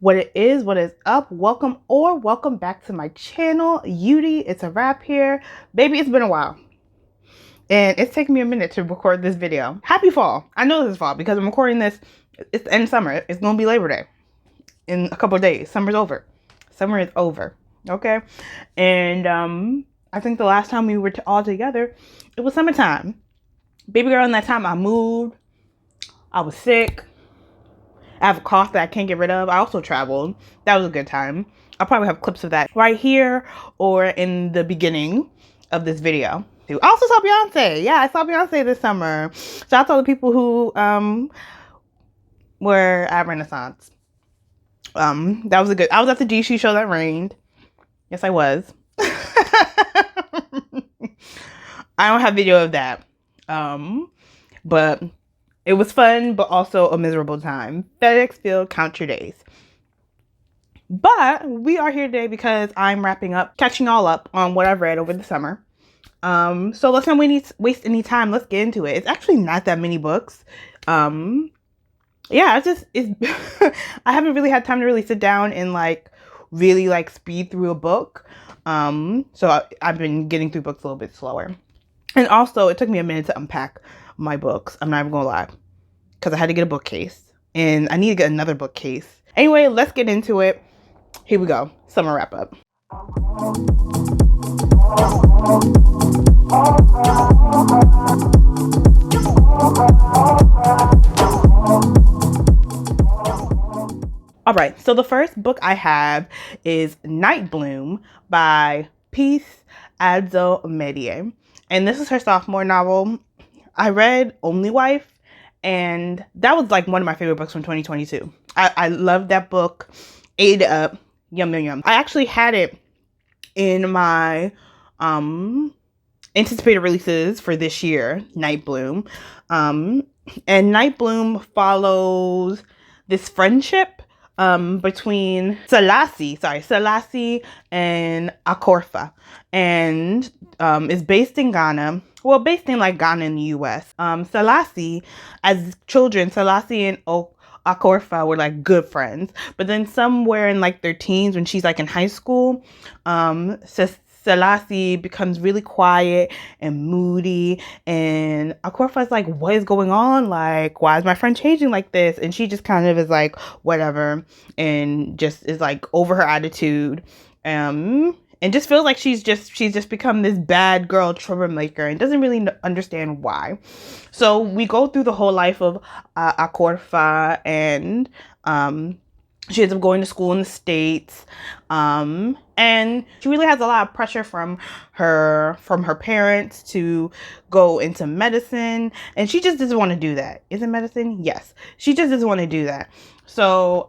What it is, what is up? Welcome back to my channel. Yudi, it's a wrap here. Baby, it's been a while. And it's taken me a minute to record this video. Happy fall. I know this is fall because I'm recording this. It's the end of summer. It's going to be Labor Day in a couple of days. Summer's over. Summer is over. Okay? And I think the last time we were all together, it was summertime. Baby girl, in that time I moved. I was sick. I have a cough that I can't get rid of. I also traveled. That was a good time. I'll probably have clips of that right here or in the beginning of this video. I also saw Beyonce. Yeah, I saw Beyonce this summer. Shout out to all the people who were at Renaissance. That was a good. I was at the DC show that rained. Yes, I was. I don't have video of that. But it was fun, but also a miserable time. FedEx Field, count your days. But we are here today because I'm wrapping up, catching all up on what I've read over the summer. So let's not waste any time. Let's get into it. It's actually not that many books. Yeah, I haven't really had time to really sit down and really speed through a book. So I've been getting through books a little bit slower. And also, it took me a minute to unpack my books. I'm not even gonna lie, because I had to get a bookcase and I need to get another bookcase. Anyway, let's get into it. Here we go. Summer wrap up. All right, so the first book I have is Nightbloom by Adzo, Medie. And this is her sophomore novel. I read Only Wife, and that was one of my favorite books from 2022. I loved that book. Ate it up. Yum, yum, yum. I actually had it in my anticipated releases for this year, Nightbloom. And Nightbloom follows this friendship between Selassie and Akorfa, and is based in Ghana. Well, based in Ghana in the U.S. Selassie, as children, Selassie and Akorfa were good friends, but then somewhere in their teens, when she's in high school, Selassie becomes really quiet and moody, and Akorfa's what is going on? Why is my friend changing like this? And she just kind of is whatever, and just is over her attitude, and just feels she's just become this bad girl troublemaker and doesn't really understand why. So we go through the whole life of Akorfa, and she ends up going to school in the States, and she really has a lot of pressure from her parents to go into medicine, and she just doesn't want to do that. Is it medicine? Yes. She just doesn't want to do that. So,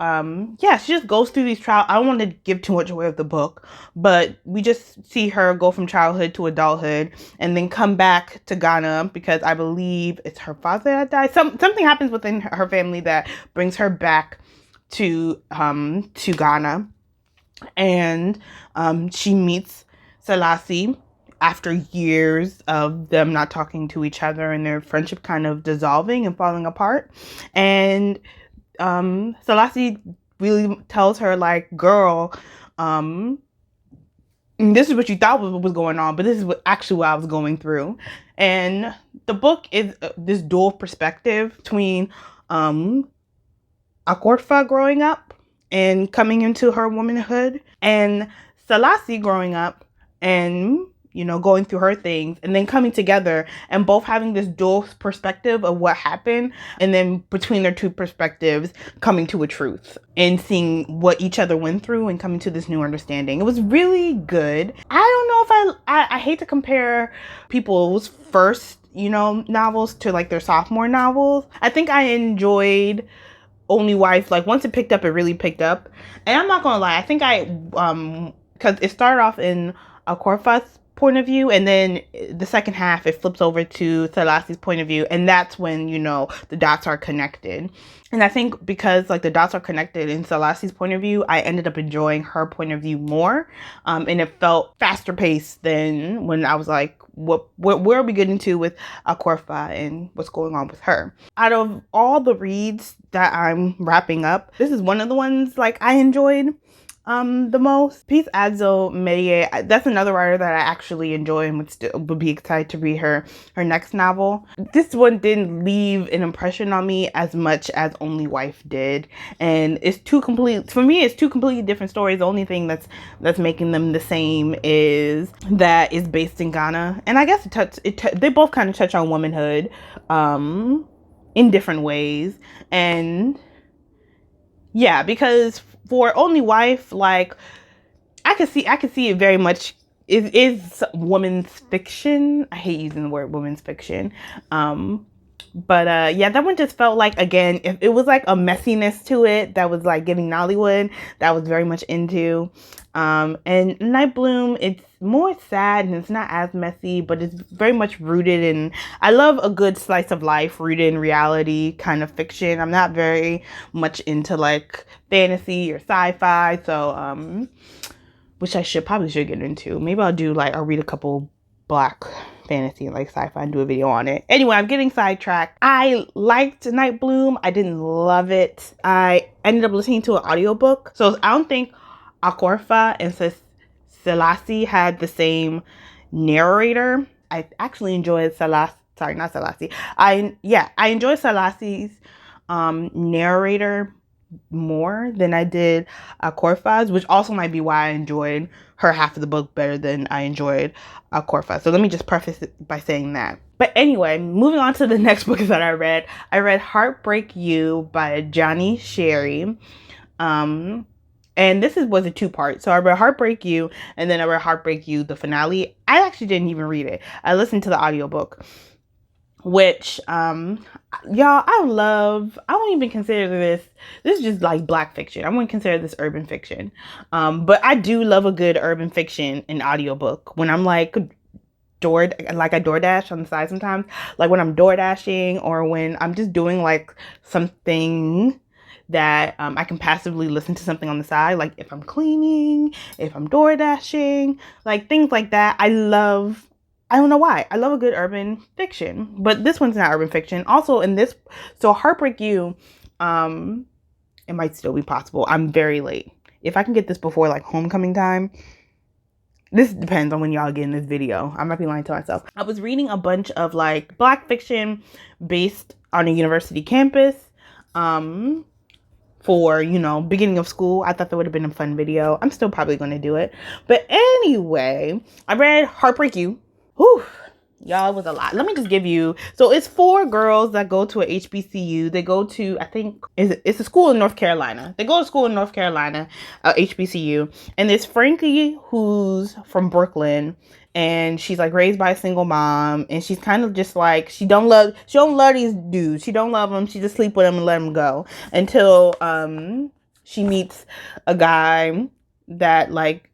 yeah, she just goes through these trials. I don't want to give too much away of the book, but we just see her go from childhood to adulthood and then come back to Ghana because I believe it's her father that died. Something happens within her family that brings her back to Ghana, and she meets Selassie after years of them not talking to each other and their friendship kind of dissolving and falling apart. And Selassie really tells her girl, this is what you thought was going on, but this is what I was going through. And the book is this dual perspective between Akorfa growing up and coming into her womanhood, and Selassie growing up and going through her things, and then coming together and both having this dual perspective of what happened, and then between their two perspectives coming to a truth and seeing what each other went through and coming to this new understanding. It was really good. I don't know if I hate to compare people's first novels to their sophomore novels. I think I enjoyed Only Wife. Once it picked up, it really picked up. And I'm not gonna lie, I think because it started off in Akorfa's point of view, and then the second half it flips over to Selassie's point of view, and that's when, you know, the dots are connected. And I think because like the dots are connected in Selassie's point of view, I ended up enjoying her point of view more, and it felt faster paced than when I was like, where are we getting to with Akorfa and what's going on with her? Out of all the reads that I'm wrapping up, this is one of the ones like I enjoyed the most. Peace Adzo Medie, that's another writer that I actually enjoy and would be excited to read her next novel. This one didn't leave an impression on me as much as Only Wife did, and it's two completely different stories. The only thing that's making them the same is that it's based in Ghana, and I guess they both kind of touch on womanhood in different ways. And yeah, because for Only Wife, like I could see it very much is women's fiction. I hate using the word women's fiction. But yeah, that one just felt like, again, if it was like a messiness to it that was like giving Nollywood, that I was very much into. And Nightbloom, it's more sad and it's not as messy, but it's very much rooted in, I love a good slice of life rooted in reality kind of fiction. I'm not very much into like fantasy or sci-fi, so which I probably should get into. Maybe I'll read a couple Black fantasy and like sci-fi and do a video on it. Anyway, I'm getting sidetracked. I liked Nightbloom. I didn't love it. I ended up listening to an audiobook. So I don't think Akorfa and Selassie had the same narrator. I actually enjoyed I enjoyed Selassie's narrator more than I did Akorfa's, which also might be why I enjoyed her half of the book better than I enjoyed Akorfa. So let me just preface it by saying that. But anyway, moving on to the next book that I read Heartbreak You by Johnni, Sherri. And this was a two-part. So I read Heartbreak You, and then I read Heartbreak You, the finale. I actually didn't even read it. I listened to the audiobook, which y'all, I won't even consider this is just like Black fiction. I wouldn't consider this urban fiction, but I do love a good urban fiction in audiobook when I'm like I DoorDash on the side sometimes, like when I'm door dashing or when I'm just doing like something that I can passively listen to something on the side, like if I'm cleaning, if I'm door dashing, like things like that. I don't know why. I love a good urban fiction, but this one's not urban fiction. Also so Heartbreak You, it might still be possible. I'm very late. If I can get this before like homecoming time, this depends on when y'all get in this video. I might be lying to myself. I was reading a bunch of like Black fiction based on a university campus, for, you know, beginning of school. I thought that would have been a fun video. I'm still probably going to do it. But anyway, I read Heartbreak You. Whew, y'all, it was a lot. Let me just give you, so it's 4 girls that go to a HBCU. They go to, I think, it's a school in North Carolina. They go to school in North Carolina, HBCU. And there's Frankie, who's from Brooklyn, and she's like raised by a single mom, and she's kind of just like, she don't love these dudes. She don't love them. She just sleep with them and let them go until she meets a guy that like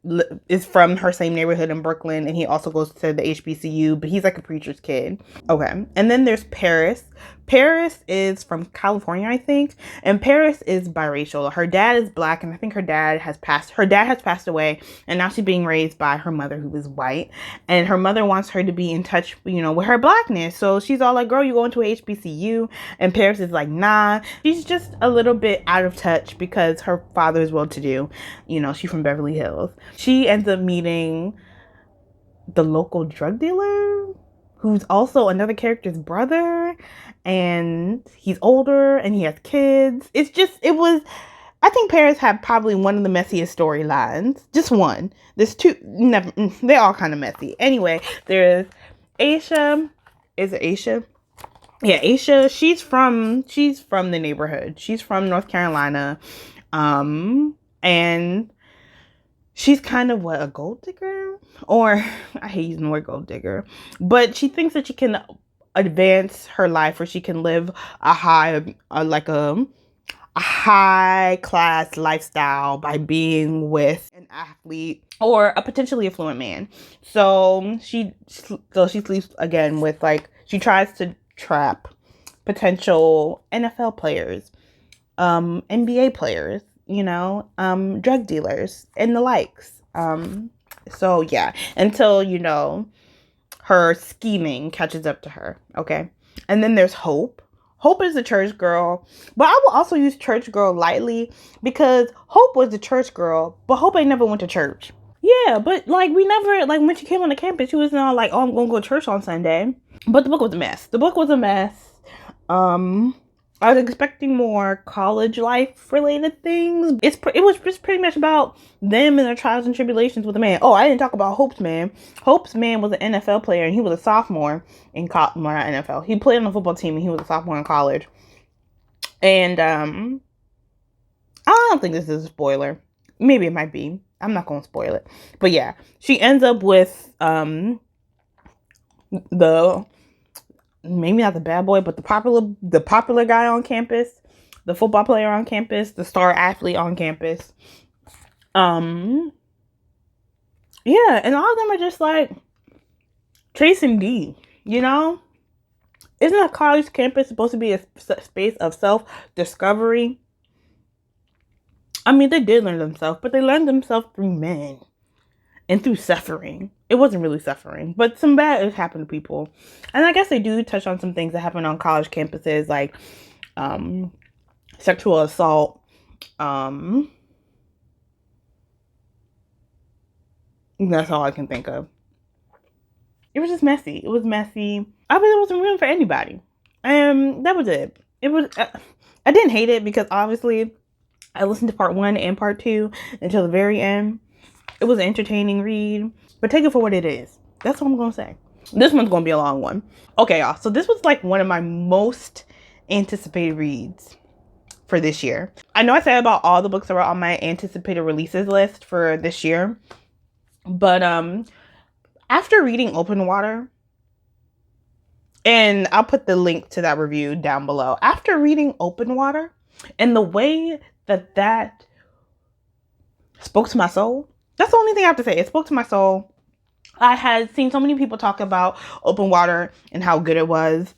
is from her same neighborhood in Brooklyn, and he also goes to the HBCU, but he's like a preacher's kid. Okay. And then there's Paris. Paris is from California, I think, and Paris is biracial. Her dad is Black, and I think her dad has passed away, and now she's being raised by her mother, who is white, and her mother wants her to be in touch, you know, with her Blackness. So she's all like, girl, you going to a HBCU? And Paris is like, nah. She's just a little bit out of touch because her father is well-to-do. You know, she's from Beverly Hills. She ends up meeting the local drug dealer, who's also another character's brother, and he's older and he has kids. I think Paris had probably one of the messiest storylines. Just one. There's 2, never, they're all kind of messy. Anyway, there's Aisha. Is it Aisha? Yeah, Aisha. She's from the neighborhood. She's from North Carolina. And she's kind of a gold digger, or I hate using the word gold digger, but she thinks that she can advance her life, or she can live a a high class lifestyle by being with an athlete or a potentially affluent man. So she sleeps again with, like, she tries to trap potential NFL players, NBA players, drug dealers and the likes. So yeah, until, her scheming catches up to her. Okay. And then there's Hope. Hope is a church girl, but I will also use church girl lightly because Hope was a church girl, but Hope ain't never went to church. Yeah, but like we never, like when she came on the campus, she was not like, oh, I'm gonna go to church on Sunday. But the book was a mess. The book was a mess. I was expecting more college life related things. It was just pretty much about them and their trials and tribulations with a man. Oh, I didn't talk about Hope's man. Hope's man was an NFL player and he was a sophomore in not NFL. He played on the football team and he was a sophomore in college. And I don't think this is a spoiler. Maybe it might be. I'm not gonna spoil it. But yeah, she ends up with maybe not the bad boy, but the popular guy on campus, the football player on campus, the star athlete on campus. Yeah, and all of them are just like chasing D, Isn't a college campus supposed to be a space of self-discovery? I mean, they did learn themselves, but they learned themselves through men and through suffering. It wasn't really suffering, but some bad has happened to people. And I guess they do touch on some things that happen on college campuses, like sexual assault. That's all I can think of. It was just messy. It was messy. I mean, there wasn't room for anybody. And that was it. It was. I didn't hate it because obviously I listened to part 1 and part 2 until the very end. It was an entertaining read, but take it for what it is. That's what I'm going to say. This one's going to be a long one. Okay, y'all. So this was like one of my most anticipated reads for this year. I know I said about all the books that were on my anticipated releases list for this year, but after reading Open Water, and I'll put the link to that review down below. After reading Open Water and the way that spoke to my soul, that's the only thing I have to say. It spoke to my soul. I had seen so many people talk about Open Water and how good it was.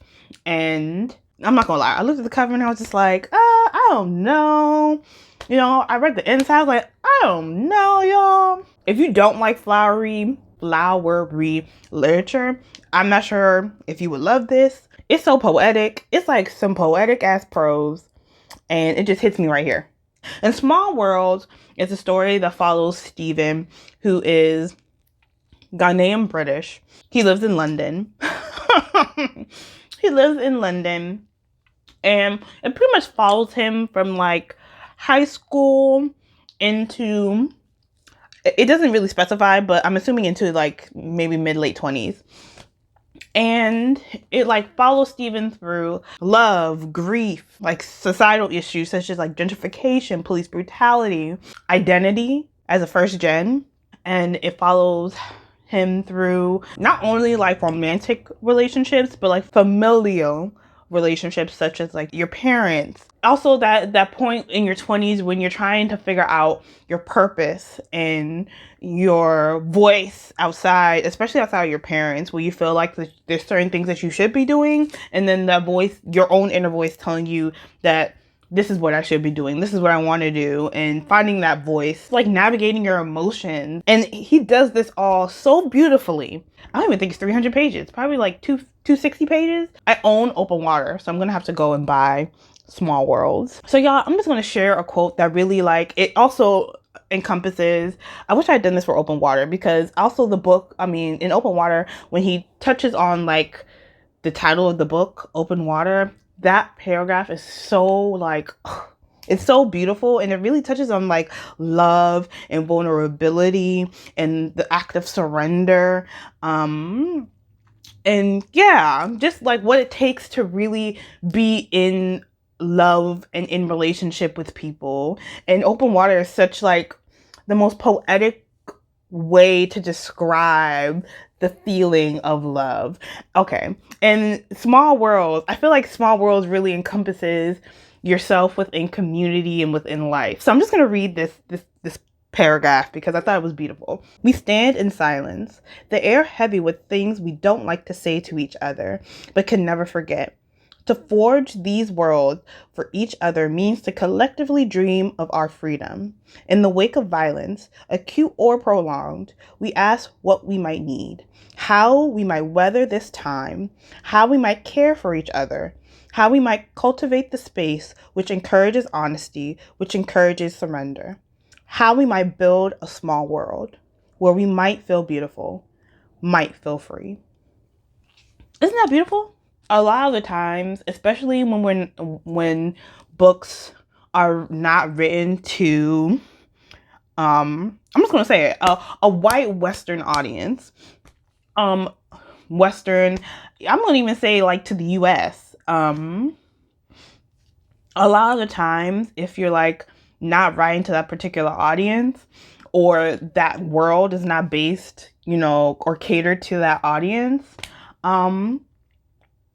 And I'm not gonna lie, I looked at the cover and I was just like, I don't know. I read the inside, I was like, I don't know, y'all. If you don't like flowery literature, I'm not sure if you would love this. It's so poetic. It's like some poetic ass prose. And it just hits me right here. And Small World is a story that follows Stephen, who is Ghanaian British. He lives in London. He lives in London. And it pretty much follows him from like high school into, it doesn't really specify, but I'm assuming into like maybe mid-late 20s. And it like follows Stephen through love, grief, like societal issues such as like gentrification, police brutality, identity as a first gen. And it follows him through not only like romantic relationships, but like familial relationships such as like your parents. Also that point in your 20s when you're trying to figure out your purpose and your voice outside, especially outside of your parents, where you feel like there's certain things that you should be doing, and then that voice, your own inner voice, telling you that this is what I should be doing, this is what I want to do, and finding that voice, like navigating your emotions. And he does this all so beautifully. I don't even think it's 300 pages, probably like 260 pages. I own Open Water, so I'm gonna have to go and buy Small Worlds. So y'all, I'm just gonna share a quote that really, like, it also encompasses, I wish I had done this for Open Water, because also the book, I mean, in Open Water, when he touches on like the title of the book, Open Water, that paragraph is so like, it's so beautiful, and it really touches on like love and vulnerability and the act of surrender. And yeah, just like what it takes to really be in love and in relationship with people. And Open Water is such like the most poetic way to describe the feeling of love. Okay. And Small Worlds, I feel like Small Worlds really encompasses yourself within community and within life. So I'm just going to read this paragraph because I thought it was beautiful. We stand in silence, the air heavy with things we don't like to say to each other, but can never forget. To forge these worlds for each other means to collectively dream of our freedom. In the wake of violence, acute or prolonged, we ask what we might need, how we might weather this time, how we might care for each other, how we might cultivate the space which encourages honesty, which encourages surrender, how we might build a small world where we might feel beautiful, might feel free. Isn't that beautiful? A lot of the times, especially when books are not written to, I'm just gonna say it, a white Western audience, Western, I'm gonna even say like to the U.S. A lot of the times, if you're like not writing to that particular audience, or that world is not based, or catered to that audience,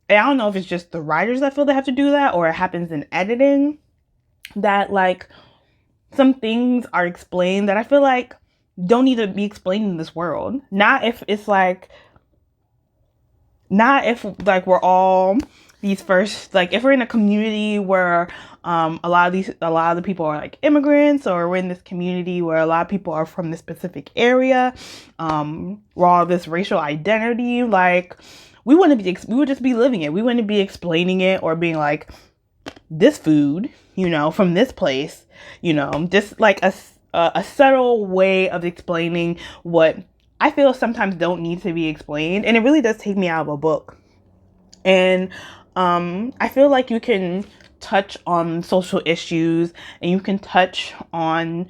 I don't know if it's just the writers that feel they have to do that, or it happens in editing, that like some things are explained that I feel like don't need to be explained in this world. Not if we're all these first, like if we're in a community where a lot of the people are like immigrants, or we're in this community where a lot of people are from this specific area, we're all this racial identity, like we would just be living it. We wouldn't be explaining it or being like, this food, from this place, just like a subtle way of explaining what I feel sometimes don't need to be explained. And it really does take me out of a book. And I feel like you can touch on social issues and you can touch on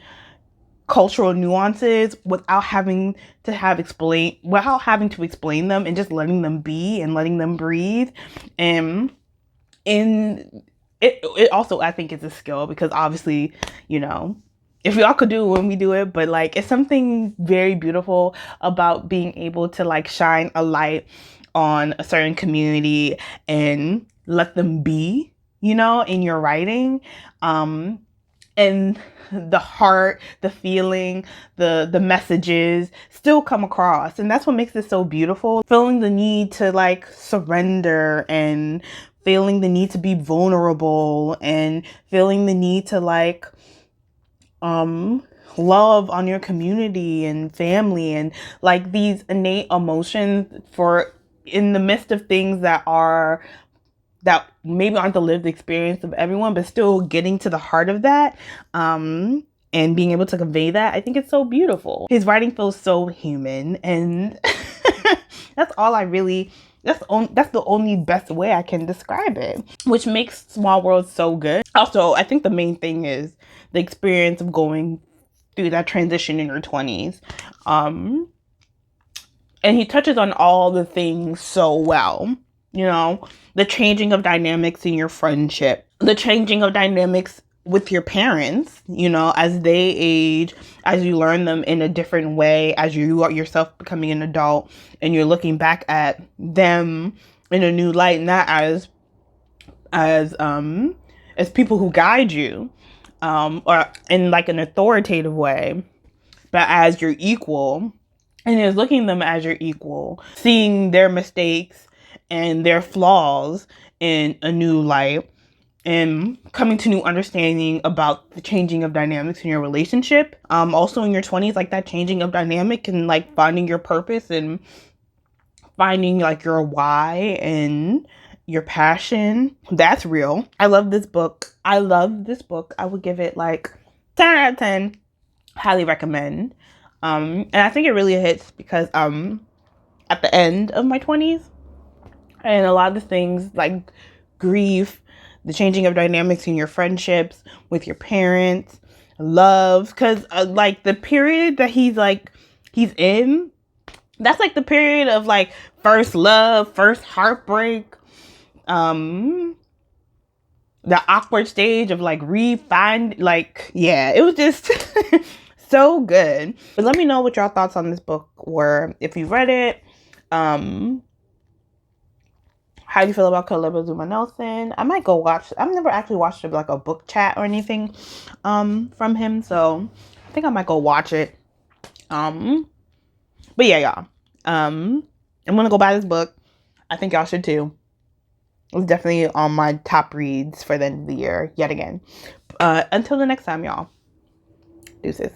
cultural nuances without having to explain them, and just letting them be and letting them breathe. And it also, I think, is a skill, because obviously, if we all could do it when we do it, but like it's something very beautiful about being able to like shine a light on a certain community and let them be, in your writing. And the heart, the feeling, the messages still come across. And that's what makes it so beautiful. Feeling the need to like surrender, and feeling the need to be vulnerable, and feeling the need to like love on your community and family, and like these innate emotions for in the midst of things that maybe aren't the lived experience of everyone, but still getting to the heart of that, and being able to convey that. I think it's so beautiful. His writing feels so human, and that's the only best way I can describe it, which makes Small World so good. Also, I think the main thing is the experience of going through that transition in your 20s. And he touches on all the things so well. The changing of dynamics in your friendship, the changing of dynamics with your parents, as they age, as you learn them in a different way, as you are yourself becoming an adult, and you're looking back at them in a new light, not as people who guide you, or in like an authoritative way, but as your equal, and is looking at them as your equal, seeing their mistakes and their flaws in a new light, and coming to new understanding about the changing of dynamics in your relationship. Also in your 20s, like that changing of dynamic, and like finding your purpose, and finding like your why and your passion. That's real. I love this book. I would give it like 10 out of 10. Highly recommend. And I think it really hits because at the end of my 20s, and a lot of the things like grief, the changing of dynamics in your friendships with your parents, love, because like the period that he's in, that's like the period of like first love, first heartbreak, the awkward stage of like it was just so good. But let me know what y'all thoughts on this book were, if you read it, how do you feel about Caleb Zuma Nelson? I might go watch. I've never actually watched like a book chat or anything from him, so I think I might go watch it. But yeah, y'all. I'm gonna go buy this book. I think y'all should too. It's definitely on my top reads for the end of the year, yet again. Until the next time, y'all. Deuces.